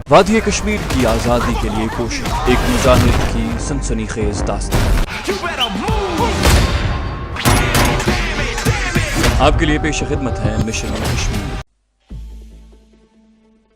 वादी कश्मीर की आज़ादी के लिए कोशिश, एक मुजाहिद की सनसनीखेज दास्तान। आपके लिए पेश खिदमत है मिशन कश्मीर।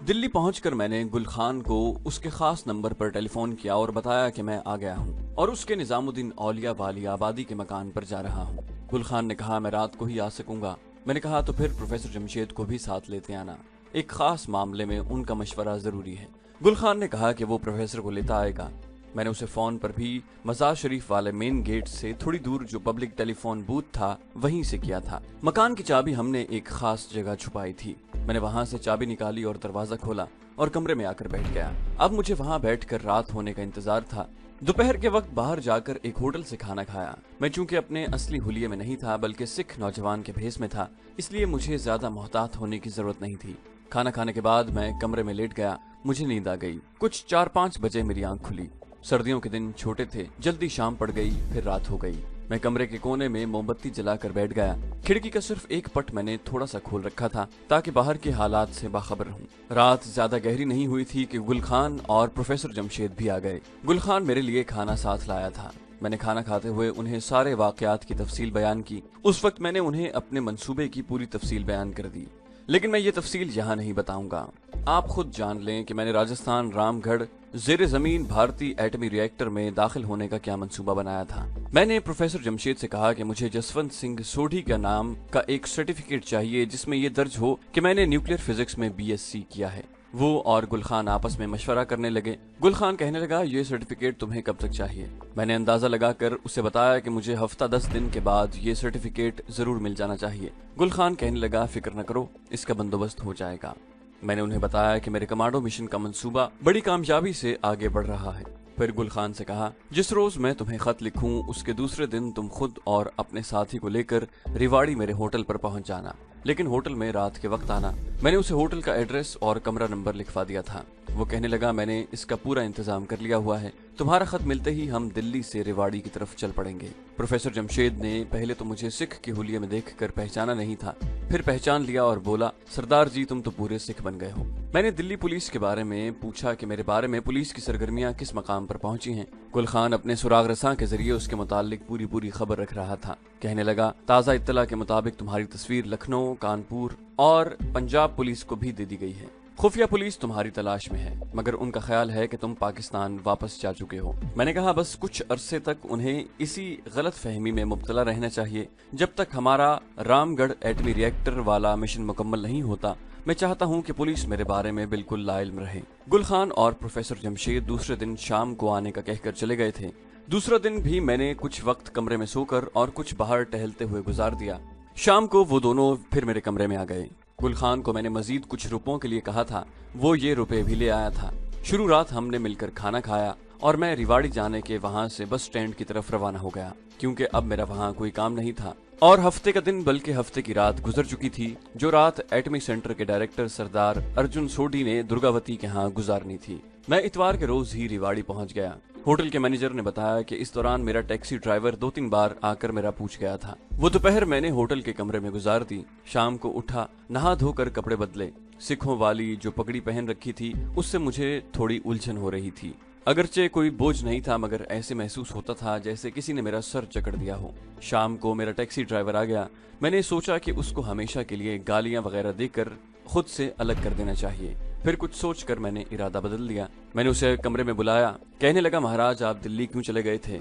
दिल्ली पहुंचकर मैंने गुल खान को उसके खास नंबर पर टेलीफोन किया और बताया कि मैं आ गया हूं और उसके निजामुद्दीन औलिया वाली आबादी के मकान पर जा रहा हूं। गुल खान ने कहा मैं रात को ही आ सकूंगा। मैंने कहा तो फिर प्रोफेसर जमशेद को भी साथ लेते आना, एक खास मामले में उनका मशवरा जरूरी है। गुल खान ने कहा कि वो प्रोफेसर को लेता आएगा। मैंने उसे फोन पर भी मजार शरीफ वाले मेन गेट से थोड़ी दूर जो पब्लिक टेलीफोन बूथ था वहीं से किया था। मकान की चाबी हमने एक खास जगह छुपाई थी। मैंने वहां से चाबी निकाली और दरवाजा खोला और कमरे में आकर बैठ गया। अब मुझे वहां बैठकर रात होने का इंतजार था। दोपहर के वक्त बाहर जाकर एक होटल से खाना खाया। मैं चूंकि अपने असली हुलिये में नहीं था बल्कि सिख नौजवान के भेस में था, इसलिए मुझे ज्यादा मोहतात होने की जरूरत नहीं थी। खाना खाने के बाद मैं कमरे में लेट गया। मुझे नींद आ गई। कुछ 4-5 बजे मेरी आंख खुली। सर्दियों के दिन छोटे थे, जल्दी शाम पड़ गई, फिर रात हो गई। मैं कमरे के कोने में मोमबत्ती जलाकर बैठ गया। खिड़की का सिर्फ एक पट मैंने थोड़ा सा खोल रखा था ताकि बाहर के हालात से बाखबर रहूं। रात ज्यादा गहरी नहीं हुई थी कि गुल खान और प्रोफेसर जमशेद भी आ गए। गुल खान मेरे लिए खाना साथ लाया था। मैंने खाना खाते हुए उन्हें सारे वाकयात की तफसील बयान की। उस वक्त मैंने उन्हें अपने मंसूबे की पूरी तफसील बयान कर दी, लेकिन मैं ये तफसील यहाँ नहीं बताऊंगा। आप खुद जान लें कि मैंने राजस्थान रामगढ़ जेर जमीन भारतीय एटमी रिएक्टर में दाखिल होने का क्या मंसूबा बनाया था। मैंने प्रोफेसर जमशेद से कहा कि मुझे जसवंत सिंह सोढ़ी का नाम का एक सर्टिफिकेट चाहिए जिसमें यह दर्ज हो कि मैंने न्यूक्लियर फिजिक्स में BSc किया है। वो और गुल खान आपस में मशवरा करने लगे। गुल खान कहने लगा ये सर्टिफिकेट तुम्हें कब तक चाहिए। मैंने अंदाजा लगाकर उसे बताया कि मुझे हफ्ता 10 दिन के बाद ये सर्टिफिकेट जरूर मिल जाना चाहिए। गुल खान कहने लगा फिक्र न करो, इसका बंदोबस्त हो जाएगा। मैंने उन्हें बताया कि मेरे कमांडो मिशन का मंसूबा बड़ी कामयाबी से आगे बढ़ रहा है। फिर गुल खान से कहा जिस रोज मैं तुम्हें खत लिखूं उसके दूसरे दिन तुम खुद और अपने साथी को लेकर रिवाड़ी मेरे होटल पर पहुंच जाना, लेकिन होटल में रात के वक्त आना। मैंने उसे होटल का एड्रेस और कमरा नंबर लिखवा दिया था। वो कहने लगा मैंने इसका पूरा इंतजाम कर लिया हुआ है, तुम्हारा खत मिलते ही हम दिल्ली से रिवाड़ी की तरफ चल पड़ेंगे। प्रोफेसर जमशेद ने पहले तो मुझे सिख के हुलिये में देखकर पहचाना नहीं था, फिर पहचान लिया और बोला सरदार जी तुम तो पूरे सिख बन गए हो। मैंने दिल्ली पुलिस के बारे में पूछा कि मेरे बारे में पुलिस की सरगर्मियां किस मकाम पर पहुंची हैं। गुल खान अपने सुराग रसां के जरिए उसके मुतालिक पूरी खबर रख रहा था। कहने लगा ताज़ा इत्तला के मुताबिक तुम्हारी तस्वीर लखनऊ, कानपुर और पंजाब पुलिस को भी दे दी गई है। खुफिया पुलिस तुम्हारी तलाश में है, मगर उनका ख्याल है कि तुम पाकिस्तान वापस जा चुके हो। मैंने कहा बस कुछ अरसे तक उन्हें इसी गलत फहमी में मुब्तला रहना चाहिए जब तक हमारा रामगढ़ एटमी रिएक्टर वाला मिशन मुकम्मल नहीं होता। मैं चाहता हूं कि पुलिस मेरे बारे में बिल्कुल लाइल्म रहे। गुल खान और प्रोफेसर जमशेद दूसरे दिन शाम को आने का कहकर चले गए थे। दूसरा दिन भी मैंने कुछ वक्त कमरे में सोकर और कुछ बाहर टहलते हुए गुजार दिया। शाम को वो दोनों फिर मेरे कमरे में आ गए। गुल खान को मैंने मजीद कुछ रुपयों के लिए कहा था, वो ये रुपए भी ले आया था। शुरू रात हमने मिलकर खाना खाया और मैं रिवाड़ी जाने के वहां से बस स्टैंड की तरफ रवाना हो गया, क्योंकि अब मेरा वहां कोई काम नहीं था और हफ्ते का दिन बल्कि हफ्ते की रात गुजर चुकी थी, जो रात एटमी सेंटर के डायरेक्टर सरदार अर्जुन सोढ़ी ने दुर्गावती के यहाँ गुजारनी थी। मैं इतवार के रोज ही रिवाड़ी पहुंच गया। होटल के मैनेजर ने बताया कि इस दौरान मेरा टैक्सी ड्राइवर 2-3 बार आकर मेरा पूछ गया था। वो दोपहर मैंने होटल के कमरे में गुजार दी। शाम को उठा, नहा धोकर कपड़े बदले। सिखों वाली जो पगड़ी पहन रखी थी उससे मुझे थोड़ी उलझन हो रही थी। अगरचे कोई बोझ नहीं था, मगर ऐसे महसूस होता था जैसे किसी ने मेरा सर जकड़ दिया हो। शाम को मेरा टैक्सी ड्राइवर आ गया। मैंने सोचा कि उसको हमेशा के लिए गालियां वगैरह देकर खुद से अलग कर देना चाहिए। फिर कुछ सोचकर मैंने इरादा बदल लिया। मैंने उसे कमरे में बुलाया। कहने लगा महाराज आप दिल्ली क्यों चले गए थे।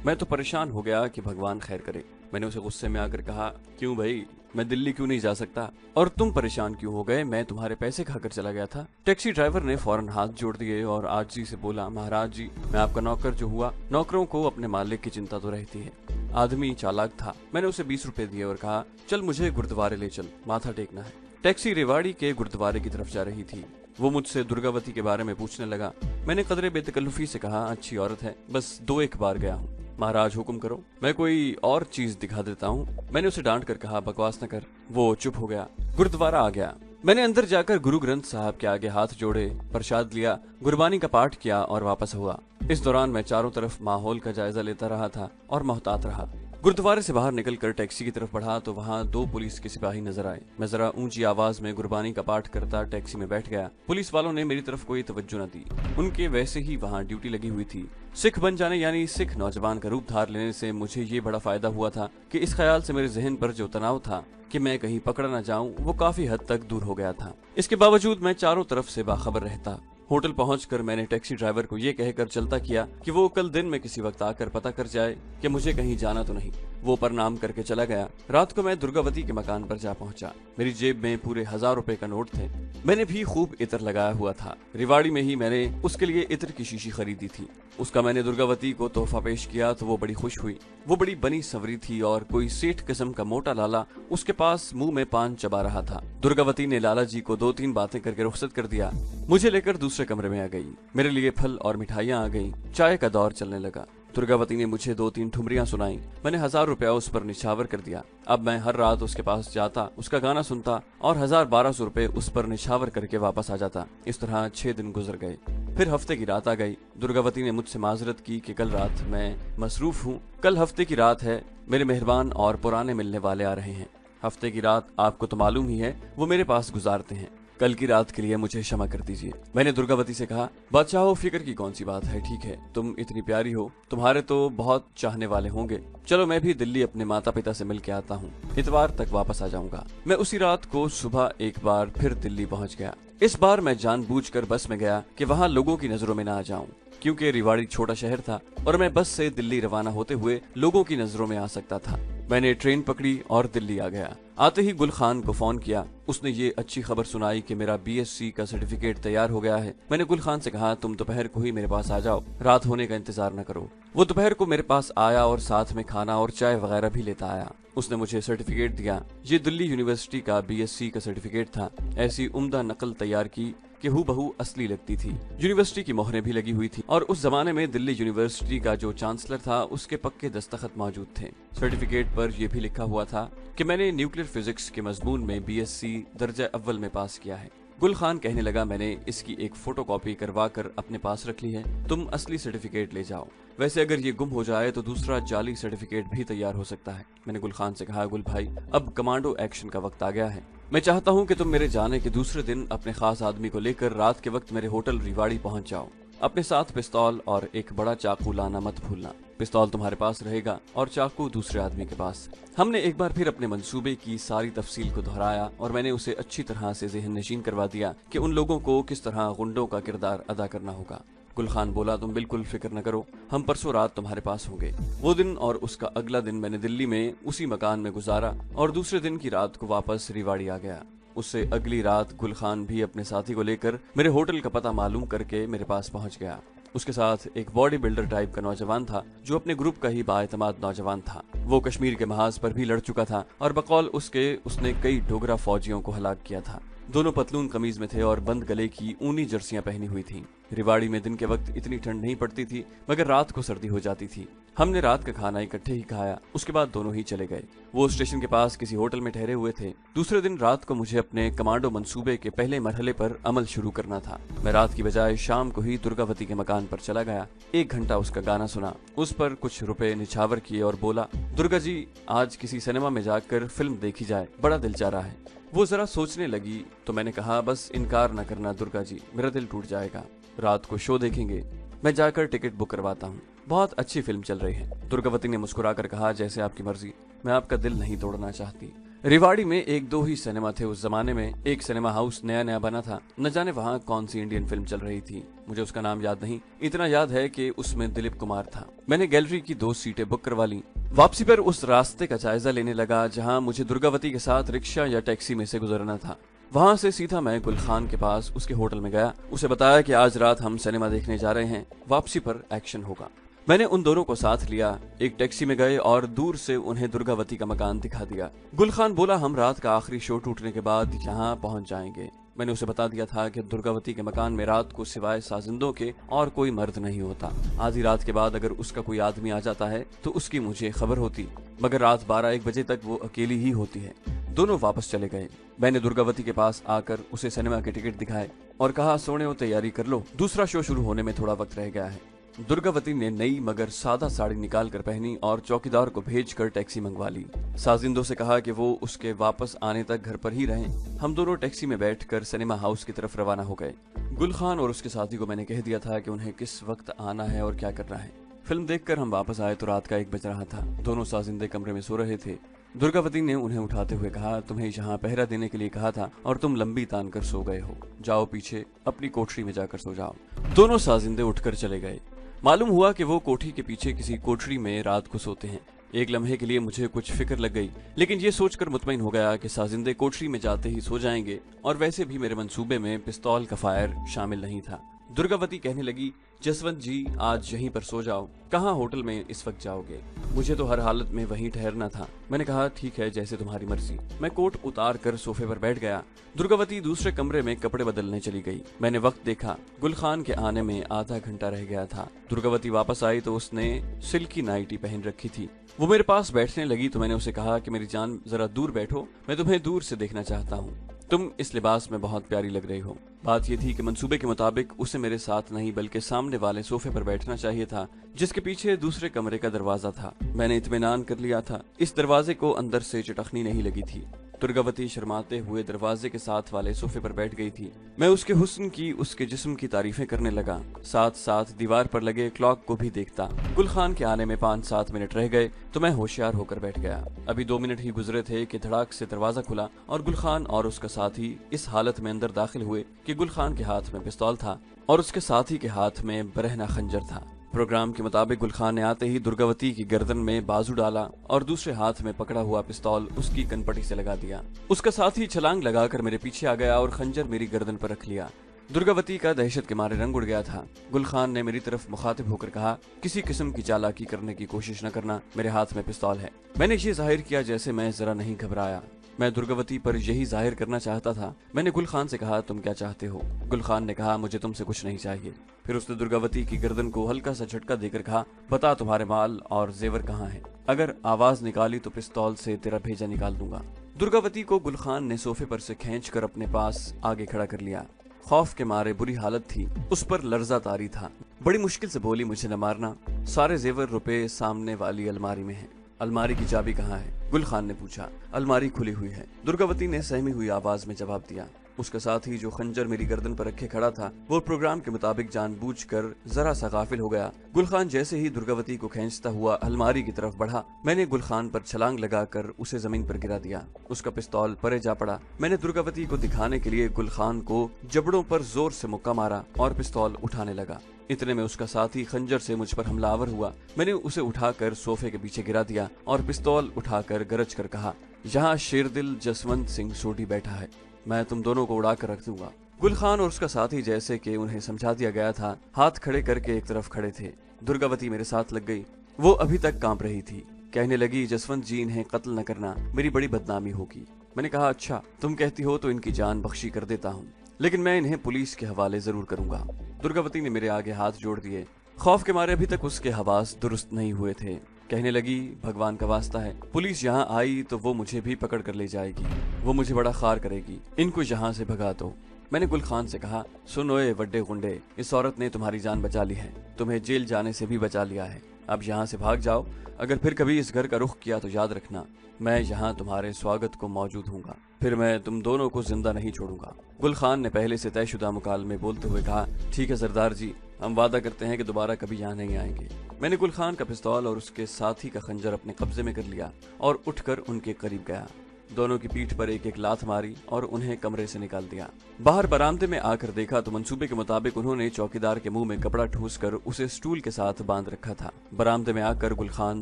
मैं तो परेशान हो गया कि भगवान खैर करे। मैंने उसे गुस्से में आकर कहा क्यों भाई, मैं दिल्ली क्यों नहीं जा सकता, और तुम परेशान क्यों हो गए, मैं तुम्हारे पैसे खाकर चला गया था। टैक्सी ड्राइवर ने फौरन हाथ जोड़ दिए और आजिज़ी से बोला महाराज जी मैं आपका नौकर जो हुआ, नौकरों को अपने मालिक की चिंता तो रहती है। आदमी चालाक था। मैंने उसे 20 रुपए दिए और कहा चल मुझे गुरुद्वारे ले चल, माथा टेकना है। टैक्सी रेवाड़ी के गुरुद्वारे की तरफ जा रही थी। वो मुझसे दुर्गावती के बारे में पूछने लगा। मैंने कदरे बेतकल्लुफी से कहा अच्छी औरत है, बस 2-1 बार गया हूँ। महाराज हुक्म करो, मैं कोई और चीज दिखा देता हूँ। मैंने उसे डांट कर कहा बकवास न कर। वो चुप हो गया। गुरुद्वारा आ गया। मैंने अंदर जाकर गुरु ग्रंथ साहब के आगे हाथ जोड़े, प्रसाद लिया, गुरबानी का पाठ किया और वापस हुआ। इस दौरान मैं चारों तरफ माहौल का जायजा लेता रहा था और मोहतात रहा। गुरुद्वारे से बाहर निकलकर टैक्सी की तरफ बढ़ा तो वहाँ 2 पुलिस के सिपाही नजर आए। मैं जरा ऊंची आवाज में गुरबानी का पाठ करता टैक्सी में बैठ गया। पुलिस वालों ने मेरी तरफ कोई तवज्जो न दी। उनके वैसे ही वहाँ ड्यूटी लगी हुई थी। सिख बन जाने यानी सिख नौजवान का रूप धार लेने से मुझे ये बड़ा फायदा हुआ था कि इस ख्याल से मेरे जहन पर जो तनाव था कि मैं कहीं पकड़ा न जाऊं, वो काफी हद तक दूर हो गया था। इसके बावजूद मैं चारों तरफ से बाखबर रहता। होटल पहुंचकर मैंने टैक्सी ड्राइवर को ये कहकर चलता किया कि वो कल दिन में किसी वक्त आकर पता कर जाए कि मुझे कहीं जाना तो नहीं। वो प्रणाम करके चला गया। रात को मैं दुर्गावती के मकान पर जा पहुंचा। मेरी जेब में पूरे 1000 रुपए का नोट थे। मैंने भी खूब इत्र लगाया हुआ था। रिवाड़ी में ही मैंने उसके लिए इत्र की शीशी खरीदी थी। उसका मैंने दुर्गावती को तोहफा पेश किया तो वो बड़ी खुश हुई। वो बड़ी बनी संवरी थी और कोई सेठ किस्म का मोटा लाला उसके पास मुंह में पान चबा रहा था। दुर्गावती ने लाला जी को 2-3 बातें करके रुखसत कर दिया। मुझे लेकर दूसरे कमरे में आ गई। मेरे लिए फल और मिठाइयाँ आ गईं। चाय का दौर चलने लगा। दुर्गावती ने मुझे 2-3 ठुमरियां सुनाई। मैंने 1000 रुपया उस पर निछावर कर दिया। अब मैं हर रात उसके पास जाता, उसका गाना सुनता और 1000-1200 रुपए उस पर निछावर करके वापस आ जाता। इस तरह 6 दिन गुजर गए। फिर हफ्ते की रात आ गई। दुर्गावती ने मुझसे माजरत की कि कल रात मैं मसरूफ हूँ। कल हफ्ते की रात है। मेरे मेहरबान और पुराने मिलने वाले आ रहे हैं। हफ्ते की रात आपको तो मालूम ही है वो मेरे पास गुजारते हैं। कल की रात के लिए मुझे क्षमा कर दीजिए। मैंने दुर्गावती से कहा, बादशाह फिक्र की कौन सी बात है, ठीक है, तुम इतनी प्यारी हो, तुम्हारे तो बहुत चाहने वाले होंगे। चलो मैं भी दिल्ली अपने माता पिता से मिल के आता हूँ। इतवार तक वापस आ जाऊंगा। मैं उसी रात को सुबह एक बार फिर दिल्ली पहुँच गया। इस बार मैं जानबूझकर बस में गया कि वहाँ लोगों की नजरों में न आ जाऊं, क्योंकि रिवाड़ी छोटा शहर था और मैं बस से दिल्ली रवाना होते हुए लोगों की नजरों में आ सकता था। मैंने ट्रेन पकड़ी और दिल्ली आ गया। आते ही गुल खान को फोन किया। उसने ये अच्छी खबर सुनाई कि मेरा BSc का सर्टिफिकेट तैयार हो गया है। मैंने गुल खान से कहा, तुम दोपहर को ही मेरे पास आ जाओ, रात होने का इंतजार न करो। वो दोपहर को मेरे पास आया और साथ में खाना और चाय वगैरह भी लेता आया। उसने मुझे सर्टिफिकेट दिया। ये दिल्ली यूनिवर्सिटी का BSc का सर्टिफिकेट था। ऐसी उम्दा नकल तैयार की कि हूबहू असली लगती थी। यूनिवर्सिटी की मोहरें भी लगी हुई थी और उस जमाने में दिल्ली यूनिवर्सिटी का जो चांसलर था उसके पक्के दस्तखत मौजूद थे। सर्टिफिकेट पर यह भी लिखा हुआ था कि मैंने न्यूक्लियर फिजिक्स के मजमून में BSc दर्जा अव्वल में पास किया है। गुल खान कहने लगा, मैंने इसकी एक फोटोकॉपी करवा कर अपने पास रख ली है, तुम असली सर्टिफिकेट ले जाओ। वैसे अगर ये गुम हो जाए तो दूसरा जाली सर्टिफिकेट भी तैयार हो सकता है। मैंने गुल खान से कहा, गुल भाई, अब कमांडो एक्शन का वक्त आ गया है। मैं चाहता हूँ कि तुम मेरे जाने के दूसरे दिन अपने खास आदमी को लेकर रात के वक्त मेरे होटल रिवाड़ी पहुँच जाओ। अपने साथ पिस्तौल और एक बड़ा चाकू लाना मत भूलना। पिस्तौल तुम्हारे पास रहेगा और चाकू दूसरे आदमी के पास। हमने एक बार फिर अपने मंसूबे की सारी तफसील को दोहराया और मैंने उसे अच्छी तरह से ज़हन नशीन करवा दिया कि उन लोगों को किस तरह गुंडों का किरदार अदा करना होगा। गुल खान बोला, तुम बिल्कुल फिक्र न करो, हम परसों रात तुम्हारे पास होंगे। वो दिन और उसका अगला दिन मैंने दिल्ली में उसी मकान में गुजारा और दूसरे दिन की रात को वापस रिवाड़ी आ गया। उससे अगली रात गुल खान भी अपने साथी को लेकर मेरे होटल का पता मालूम करके मेरे पास पहुंच गया। उसके साथ एक बॉडी बिल्डर टाइप का नौजवान था जो अपने ग्रुप का ही बाएतमाद नौजवान था। वो कश्मीर के महाज पर भी लड़ चुका था और बकौल उसने कई डोगरा फौजियों को हलाक किया था। दोनों पतलून कमीज में थे और बंद गले की ऊनी जर्सियां पहनी हुई थीं। रिवाड़ी में दिन के वक्त इतनी ठंड नहीं पड़ती थी, मगर रात को सर्दी हो जाती थी। हमने रात का खाना इकट्ठे ही खाया। उसके बाद दोनों ही चले गए। वो स्टेशन के पास किसी होटल में ठहरे हुए थे। दूसरे दिन रात को मुझे अपने कमांडो मंसूबे के पहले मरहले पर अमल शुरू करना था। मैं रात की बजाय शाम को ही दुर्गावती के मकान पर चला गया। 1 घंटा उसका गाना सुना, उस पर कुछ रुपए निछावर किए और बोला, दुर्गा जी, आज किसी सिनेमा में जाकर फिल्म देखी जाए, बड़ा दिल चाह रहा है। वो जरा सोचने लगी तो मैंने कहा, बस इनकार न करना दुर्गा जी, मेरा दिल टूट जाएगा। रात को शो देखेंगे, मैं जाकर टिकट बुक करवाता हूँ, बहुत अच्छी फिल्म चल रही है। दुर्गावती ने मुस्कुराकर कहा, जैसे आपकी मर्जी, मैं आपका दिल नहीं तोड़ना चाहती। रिवाड़ी में 1-2 ही सिनेमा थे उस जमाने में। एक सिनेमा हाउस नया नया बना था। न जाने वहाँ कौन सी इंडियन फिल्म चल रही थी, मुझे उसका नाम याद नहीं। इतना याद है कि उसमें दिलीप कुमार था। मैंने गैलरी की 2 सीटें बुक करवा ली। वापसी पर उस रास्ते का जायजा लेने लगा जहाँ मुझे दुर्गावती के साथ रिक्शा या टैक्सी में से गुजरना था। वहाँ से सीधा मैं गुल खान के पास उसके होटल में गया। उसे बताया कि आज रात हम सिनेमा देखने जा रहे हैं, वापसी पर एक्शन होगा। मैंने उन दोनों को साथ लिया, एक टैक्सी में गए और दूर से उन्हें दुर्गावती का मकान दिखा दिया। गुल खान बोला, हम रात का आखिरी शो टूटने के बाद यहाँ पहुँच जाएंगे। मैंने उसे बता दिया था कि दुर्गावती के मकान में रात को सिवाय साजिंदों के और कोई मर्द नहीं होता। आधी रात के बाद अगर उसका कोई आदमी आ जाता है तो उसकी मुझे खबर होती, मगर रात 12-1 बजे तक वो अकेली ही होती है। दोनों वापस चले गए। मैंने दुर्गावती के पास आकर उसे सिनेमा के टिकट दिखाए और कहा, सोने और तैयारी कर लो, दूसरा शो शुरू होने में थोड़ा वक्त रह गया है। दुर्गावती ने नई मगर सादा साड़ी निकाल कर पहनी और चौकीदार को भेजकर टैक्सी मंगवा ली। साजिंदों से कहा कि वो उसके वापस आने तक घर पर ही रहें। हम दोनों टैक्सी में बैठकर सिनेमा हाउस की तरफ रवाना हो गए। गुल खान और उसके साथी को मैंने कह दिया था कि उन्हें किस वक्त आना है और क्या करना है। फिल्म देखकर हम वापस आए तो रात का 1 बज रहा था। दोनों साजिंदे कमरे में सो रहे थे। दुर्गावती ने उन्हें उठाते हुए कहा, तुम्हें यहाँ पहरा देने के लिए कहा था और तुम लंबी तान कर सो गए हो। जाओ पीछे अपनी कोठरी में जाकर सो जाओ। दोनों साजिंदे उठकर चले गए। मालूम हुआ कि वो कोठी के पीछे किसी कोठरी में रात को सोते हैं। एक लम्हे के लिए मुझे कुछ फिक्र लग गई, लेकिन ये सोचकर मुतमईन हो गया कि साजिंदे कोठरी में जाते ही सो जाएंगे और वैसे भी मेरे मंसूबे में पिस्तौल का फायर शामिल नहीं था। दुर्गावती कहने लगी, जसवंत जी आज यहीं पर सो जाओ। कहाँ होटल में इस वक्त जाओगे? मुझे तो हर हालत में वहीं ठहरना था। मैंने कहा ठीक है, जैसे तुम्हारी मर्जी। मैं कोट उतार कर सोफे पर बैठ गया। दुर्गावती दूसरे कमरे में कपड़े बदलने चली गई। मैंने वक्त देखा, गुल खान के आने में आधा घंटा रह गया था। दुर्गावती वापस आई तो उसने सिल्की नाइटी पहन रखी थी। वो मेरे पास बैठने लगी तो मैंने उसे कहा कि मेरी जान जरा दूर बैठो, मैं तुम्हें दूर से देखना चाहता हूँ। तुम इस लिबास में बहुत प्यारी लग रही हो। बात यह थी कि मंसूबे के मुताबिक उसे मेरे साथ नहीं बल्कि सामने वाले सोफे पर बैठना चाहिए था, जिसके पीछे दूसरे कमरे का दरवाजा था। मैंने इत्मीनान कर लिया था। इस दरवाजे को अंदर से चटखनी नहीं लगी थी। दुर्गावती शर्माते हुए दरवाजे के साथ वाले सोफे पर बैठ गई थी। मैं उसके हुस्न की, उसके जिस्म की तारीफें करने लगा, साथ साथ दीवार पर लगे क्लॉक को भी देखता। गुल खान के आने में 5-7 मिनट रह गए तो मैं होशियार होकर बैठ गया। अभी 2 मिनट ही गुजरे थे कि धड़ाक से दरवाजा खुला और गुल खान और उसका साथी इस हालत में अंदर दाखिल हुए कि गुल खान के हाथ में पिस्तौल था और उसके साथी के हाथ में बरहना खंजर था। प्रोग्राम के मुताबिक गुल खान ने आते ही दुर्गावती की गर्दन में बाजू डाला और दूसरे हाथ में पकड़ा हुआ पिस्तौल उसकी कनपटी से लगा दिया। उसका साथी छलांग लगाकर मेरे पीछे आ गया और खंजर मेरी गर्दन पर रख लिया। दुर्गावती का दहशत के मारे रंग उड़ गया था। गुल खान ने मेरी तरफ मुखातिब होकर कहा, किसी किस्म की चालाकी करने की कोशिश न करना, मेरे हाथ में पिस्तौल है। मैंने ये जाहिर किया जैसे मैं जरा नहीं घबराया। मैं दुर्गावती पर यही जाहिर करना चाहता था। मैंने गुल खान से कहा, तुम क्या चाहते हो? गुल खान ने कहा, मुझे तुमसे कुछ नहीं चाहिए। फिर उसने दुर्गावती की गर्दन को हल्का सा झटका देकर कहा, बता तुम्हारे माल और जेवर कहाँ हैं? अगर आवाज निकाली तो पिस्तौल से तेरा भेजा निकाल दूंगा। दुर्गावती को गुल खान ने सोफे पर से खींच कर अपने पास आगे खड़ा कर लिया। खौफ के मारे बुरी हालत थी, उस पर लर्जा तारी था। बड़ी मुश्किल से बोली, मुझे न मारना, सारे जेवर रुपए सामने वाली अलमारी में हैं। अलमारी की चाबी कहाँ है? गुल खान ने पूछा। अलमारी खुली हुई है, दुर्गावती ने सहमी हुई आवाज में जवाब दिया। उसका साथी जो खंजर मेरी गर्दन पर रखे खड़ा था, वो प्रोग्राम के मुताबिक जानबूझकर जरा सा गाफिल हो गया। गुल खान जैसे ही दुर्गावती को खींचता हुआ अलमारी की तरफ बढ़ा, मैंने गुल खान पर छलांग लगाकर उसे जमीन पर गिरा दिया। उसका पिस्तौल परे जा पड़ा। मैंने दुर्गावती को दिखाने के लिए गुल खान को जबड़ों पर जोर से मुक्का मारा और पिस्तौल उठाने लगा। इतने में उसका साथी खंजर से मुझ पर हमलावर हुआ। मैंने उसे उठाकर सोफे के पीछे गिरा दिया और पिस्तौल उठाकर गरज कर कहा, यहाँ शेरदिल जसवंत सिंह सोढ़ी बैठा है, मैं तुम दोनों को उड़ा कर रख दूंगा। गुल खान और उसका साथी जैसे कि उन्हें समझा दिया गया था, हाथ खड़े करके एक तरफ खड़े थे। दुर्गावती मेरे साथ लग गई। वो अभी तक कांप रही थी। कहने लगी, जसवंत जी इन्हें कत्ल न करना, मेरी बड़ी बदनामी होगी। मैंने कहा, अच्छा तुम कहती हो तो इनकी जान बख्शी कर देता हूँ, लेकिन मैं इन्हें पुलिस के हवाले जरूर करूंगा। दुर्गावती ने मेरे आगे हाथ जोड़ दिए। खौफ के मारे अभी तक उसके हवास दुरुस्त नहीं हुए थे। कहने लगी, भगवान का वास्ता है, पुलिस यहाँ आई तो वो मुझे भी पकड़ कर ले जाएगी, वो मुझे बड़ा खार करेगी, इनको यहाँ से भगा दो। मैंने गुल खान से कहा, सुनो ए वड्डे गुंडे, इस औरत ने तुम्हारी जान बचा ली है, तुम्हें जेल जाने से भी बचा लिया है। अब यहाँ से भाग जाओ। अगर फिर कभी इस घर का रुख किया तो याद रखना, मैं यहाँ तुम्हारे स्वागत को मौजूद हूँगा, फिर मैं तुम दोनों को जिंदा नहीं छोड़ूंगा। गुल खान ने पहले से तयशुदा मुकालमे बोलते हुए कहा, ठीक है सरदार जी, हम वादा करते हैं कि दोबारा कभी यहाँ नहीं आएंगे। मैंने गुल खान का पिस्तौल और उसके साथी का खंजर अपने कब्जे में कर लिया और उठकर उनके करीब गया। दोनों की पीठ पर एक एक लात मारी और उन्हें कमरे से निकाल दिया। बाहर बरामदे में आकर देखा तो मंसूबे के मुताबिक उन्होंने चौकीदार के मुंह में कपड़ा ठूसकर उसे स्टूल के साथ बांध रखा था। बरामदे में आकर गुल खान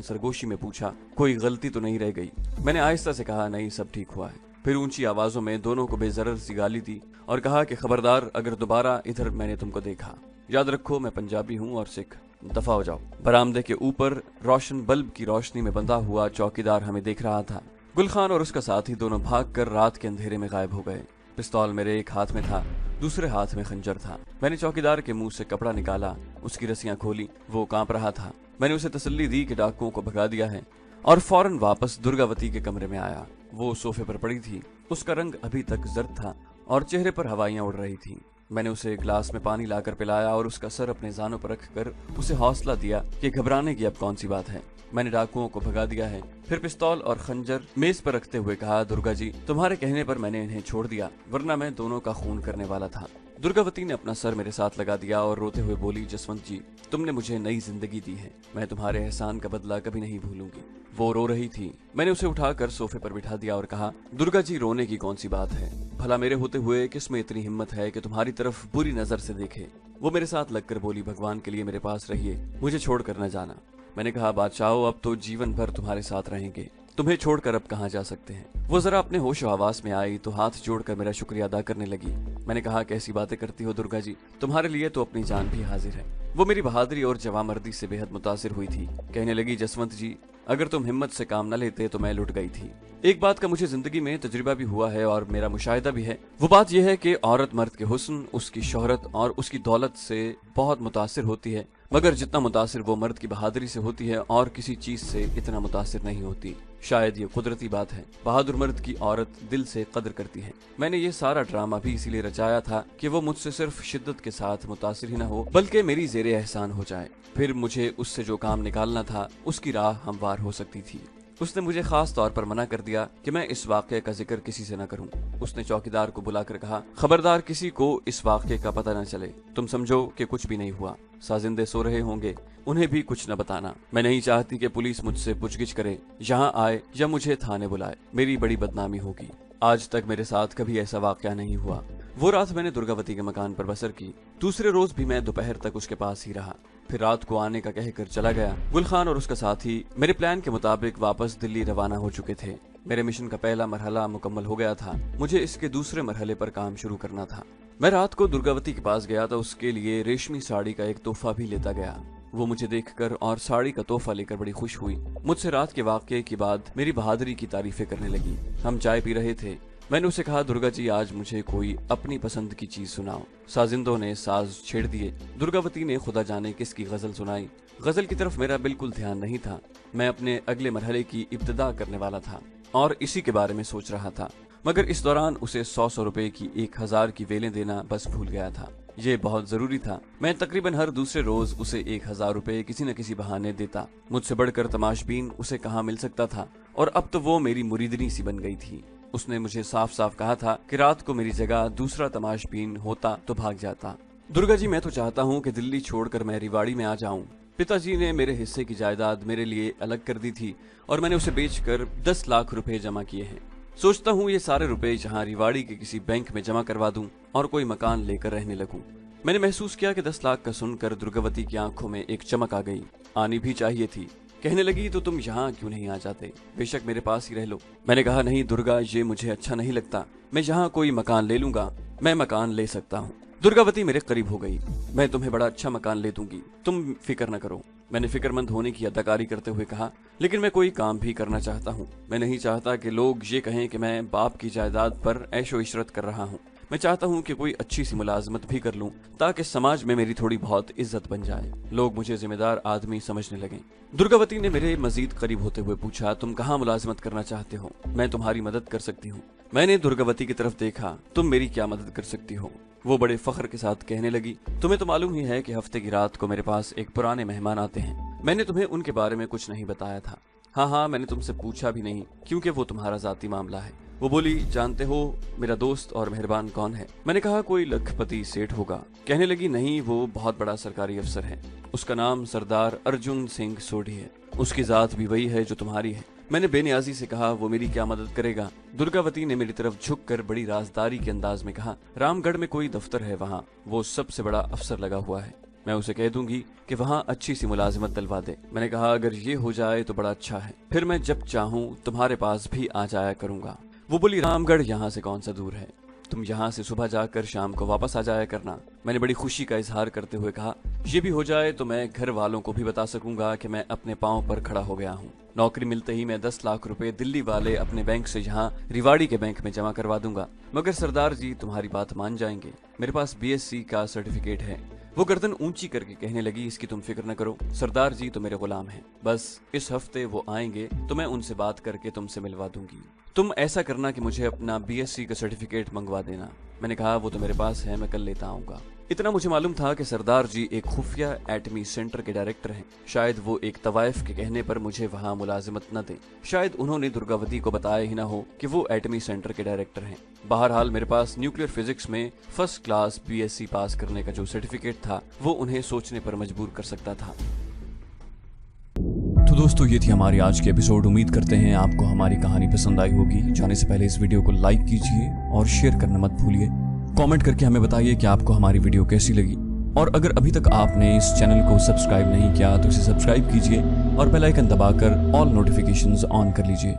सरगोशी में पूछा, कोई गलती तो नहीं रह गई? मैंने आहिस्ता से कहा, नहीं, सब ठीक हुआ है। फिर ऊंची आवाजों में दोनों को बेजरर सी गाली दी और कहा कि खबरदार, अगर दोबारा इधर मैंने तुमको देखा, याद रखो मैं पंजाबी हूँ और सिख, दफा हो जाओ। बरामदे के ऊपर रोशन बल्ब की रोशनी में बंधा हुआ चौकीदार हमें देख रहा था। गुल खान और उसका साथी दोनों भागकर रात के अंधेरे में गायब हो गए। पिस्तौल मेरे एक हाथ में था, दूसरे हाथ में खंजर था। मैंने चौकीदार के मुंह से कपड़ा निकाला, उसकी रस्सियां खोली, वो कांप रहा था। मैंने उसे तसल्ली दी कि डाकुओं को भगा दिया है और फौरन वापस दुर्गावती के कमरे में आया। वो सोफे पर पड़ी थी, उसका रंग अभी तक जर्द था और चेहरे पर हवाइयां उड़ रही थी। मैंने उसे ग्लास में पानी लाकर पिलाया और उसका सर अपने जानों पर रखकर उसे हौसला दिया कि घबराने की अब कौन सी बात है। मैंने डाकुओं को भगा दिया है। फिर पिस्तौल और खंजर मेज पर रखते हुए कहा, दुर्गा जी, तुम्हारे कहने पर मैंने इन्हें छोड़ दिया, वरना मैं दोनों का खून करने वाला था। दुर्गावती ने अपना सर मेरे साथ लगा दिया और रोते हुए बोली, जसवंत जी, तुमने मुझे नई जिंदगी दी है, मैं तुम्हारे एहसान का बदला कभी नहीं भूलूंगी। वो रो रही थी। मैंने उसे उठाकर सोफे पर बिठा दिया और कहा, दुर्गा जी, रोने की कौन सी बात है? भला मेरे होते हुए किस में इतनी हिम्मत है कि तुम्हारी तरफ बुरी नजर से देखे? वो मेरे साथ लगकर बोली, भगवान के लिए मेरे पास रहिए, मुझे छोड़कर न जाना। मैंने कहा, बादशाह, अब तो जीवन भर तुम्हारे साथ रहेंगे, तुम्हें छोड़कर अब कहाँ जा सकते हैं। वो जरा अपने होश आवास में आई तो हाथ जोड़कर मेरा शुक्रिया अदा करने लगी। मैंने कहा, कैसी बातें करती हो दुर्गा जी, तुम्हारे लिए तो अपनी जान भी हाजिर है। वो मेरी बहादुरी और जवामर्दी से बेहद मुतासिर हुई थी। कहने लगी, जसवंत जी, अगर तुम हिम्मत से काम न लेते तो मैं लुट गई थी। एक बात का मुझे जिंदगी में तजुर्बा भी हुआ है और मेरा मुशाहिदा भी है। वो बात यह है कि औरत मर्द के हुस्न, उसकी शोहरत और उसकी दौलत से बहुत मुतासिर होती है, मगर जितना मुतासिर वो मर्द की बहादुरी से होती है और किसी चीज से इतना मुतासिर नहीं होती। शायद ये कुदरती बात है। बहादुर मर्द की औरत दिल से कदर करती है। मैंने ये सारा ड्रामा भी इसीलिए रचाया था कि वो मुझसे सिर्फ शिद्दत के साथ मुतासिर ही न हो, बल्कि मेरी ज़ेरे एहसान हो जाए। फिर मुझे उससे जो काम निकालना था उसकी राह हमवार हो सकती थी। उसने मुझे खास तौर पर मना कर दिया कि मैं इस वाक़े का जिक्र किसी से न करूं। उसने चौकीदार को बुलाकर कहा, खबरदार किसी को इस वाक़े का पता न चले, तुम समझो कि कुछ भी नहीं हुआ। साजिंदे सो रहे होंगे, उन्हें भी कुछ न बताना। मैं नहीं चाहती कि पुलिस मुझसे पूछगिछ करे, यहाँ आए या मुझे थाने बुलाए, मेरी बड़ी बदनामी होगी। आज तक मेरे साथ कभी ऐसा वाक़या नहीं हुआ। वो रात मैंने दुर्गावती के मकान पर बसर की। दूसरे रोज भी मैं दोपहर तक उसके पास ही रहा, फिर रात को आने का कहकर चला गया। गुलखान और उसका साथी मेरे प्लान के मुताबिक वापस दिल्ली रवाना हो चुके थे। मेरे मिशन का पहला मरहला मुकम्मल हो गया था, मुझे इसके दूसरे मरहले पर काम शुरू करना था। मैं रात को दुर्गावती के पास गया तो उसके लिए रेशमी साड़ी का एक तोहफा भी लेता गया। वो मुझे देखकर और साड़ी का तोहफा लेकर बड़ी खुश हुई। मुझसे रात के वाक़ये के बाद मेरी बहादुरी की तारीफें करने लगी। हम चाय पी रहे थे। मैंने उसे कहा, दुर्गा जी, आज मुझे कोई अपनी पसंद की चीज सुनाओ। साजिंदों ने साज छेड़ दिए। दुर्गावती ने खुदा जाने किसकी गजल सुनाई। गजल की तरफ मेरा बिल्कुल ध्यान नहीं था। मैं अपने अगले मरहले की इब्तिदा करने वाला था और इसी के बारे में सोच रहा था, मगर इस दौरान उसे 100 रुपए की 1000 की वेलें देना बस भूल गया था। ये बहुत जरूरी था। मैं तकरीबन हर दूसरे रोज उसे 1000 रुपए किसी न किसी बहाने देता। मुझसे बढ़कर तमाशबीन उसे कहाँ मिल सकता था, और अब तो वो मेरी मुरीदनी सी बन गई थी। उसने मुझे साफ साफ कहा था कि रात को मेरी जगह दूसरा तमाशबीन होता तो भाग जाता। दुर्गा जी, मैं तो चाहता हूँ कि दिल्ली छोड़कर मैं रिवाड़ी में आ जाऊं। पिताजी ने मेरे हिस्से की जायदाद मेरे लिए अलग कर दी थी और मैंने उसे बेचकर 10 लाख रुपए जमा किए हैं। सोचता हूँ ये सारे रुपए यहाँ रिवाड़ी के किसी बैंक में जमा करवा दूं और कोई मकान लेकर रहने लगूं। मैंने महसूस किया कि 10 लाख का सुनकर दुर्गावती की आंखों में एक चमक आ गई। आनी भी चाहिए थी। कहने लगी, तो तुम यहाँ क्यों नहीं आ जाते? बेशक मेरे पास ही रह लो। मैंने कहा, नहीं दुर्गा, ये मुझे अच्छा नहीं लगता। मैं यहाँ कोई मकान ले लूंगा। मैं मकान ले सकता हूँ। दुर्गावती मेरे करीब हो गई। मैं तुम्हें बड़ा अच्छा मकान ले दूंगी, तुम फिक्र न करो। मैंने फिक्रमंद होने की अदाकारी करते हुए कहा, लेकिन मैं कोई काम भी करना चाहता हूँ। मैं नहीं चाहता कि लोग ये कहें कि मैं बाप की जायदाद पर ऐशो इशरत कर रहा हूँ। मैं चाहता हूँ कि कोई अच्छी सी मुलाजमत भी कर लूँ ताकि समाज में मेरी थोड़ी बहुत इज्जत बन जाए, लोग मुझे जिम्मेदार आदमी समझने लगें। दुर्गावती ने मेरे मजीद करीब होते हुए पूछा, तुम कहाँ मुलाजमत करना चाहते हो? मैं तुम्हारी मदद कर सकती हूँ। मैंने दुर्गावती की तरफ देखा। तुम मेरी क्या मदद कर सकती हो? वो बड़े फख्र के साथ कहने लगी, तुम्हें तो मालूम ही है कि हफ्ते की रात को मेरे पास एक पुराने मेहमान आते हैं। मैंने तुम्हें उनके बारे में कुछ नहीं बताया था। हाँ, मैंने तुमसे पूछा भी नहीं, क्योंकि वो तुम्हारा जाती मामला है। वो बोली, जानते हो मेरा दोस्त और मेहरबान कौन है? मैंने कहा, कोई लखपति सेठ होगा। कहने लगी, नहीं, वो बहुत बड़ा सरकारी अफसर है। उसका नाम सरदार अर्जुन सिंह सोढ़ी है। उसकी जात भी वही है जो तुम्हारी है। मैंने बेनियाजी से कहा, वो मेरी क्या मदद करेगा? दुर्गावती ने मेरी तरफ झुककर बड़ी राजदारी के अंदाज में कहा, रामगढ़ में कोई दफ्तर है, वहाँ वो सबसे बड़ा अफसर लगा हुआ है। मैं उसे कह दूंगी कि वहाँ अच्छी सी मुलाजिमत दिलवा दे। मैंने कहा, अगर ये हो जाए तो बड़ा अच्छा है, फिर मैं जब चाहूँ तुम्हारे पास भी आ जाया करूंगा। वो बोली, रामगढ़ यहाँ से कौन सा दूर है? तुम यहाँ से सुबह जाकर शाम को वापस आ जाया करना। मैंने बड़ी खुशी का इजहार करते हुए कहा, ये भी हो जाए तो मैं घर वालों को भी बता सकूंगा कि मैं अपने पांव पर खड़ा हो गया हूँ। नौकरी मिलते ही मैं 10 लाख रुपए दिल्ली वाले अपने बैंक से यहाँ रिवाड़ी के बैंक में जमा करवा दूंगा। मगर सरदार जी तुम्हारी बात मान जाएंगे। मेरे पास BSc का सर्टिफिकेट है। वो गर्दन ऊंची करके कहने लगी, इसकी तुम फिक्र न करो, सरदार जी तो मेरे गुलाम हैं। बस इस हफ्ते वो आएंगे तो मैं उनसे बात करके तुमसे मिलवा दूंगी। तुम ऐसा करना कि मुझे अपना बीएससी का सर्टिफिकेट मंगवा देना। मैंने कहा, वो तो मेरे पास है, मैं कल लेता आऊंगा। इतना मुझे मालूम था कि सरदार जी एक खुफिया एटमी सेंटर के डायरेक्टर हैं। शायद वो एक तवाइफ के कहने पर मुझे वहाँ मुलाजिमत न दें। शायद उन्होंने दुर्गावती को बताया ही ना हो कि वो एटमी सेंटर के डायरेक्टर हैं। बहरहाल मेरे पास न्यूक्लियर फिजिक्स में फर्स्ट क्लास बीएससी पास करने का जो सर्टिफिकेट था वो उन्हें सोचने पर मजबूर कर सकता था। तो दोस्तों, ये थी हमारी आज की एपिसोड। उम्मीद करते हैं आपको हमारी कहानी पसंद आई होगी। जाने से पहले इस वीडियो को लाइक कीजिए और शेयर करना मत भूलिए। कमेंट करके हमें बताइए कि आपको हमारी वीडियो कैसी लगी। और अगर अभी तक आपने इस चैनल को सब्सक्राइब नहीं किया तो इसे सब्सक्राइब कीजिए और बेल आइकन दबाकर ऑल नोटिफिकेशंस ऑन कर लीजिए।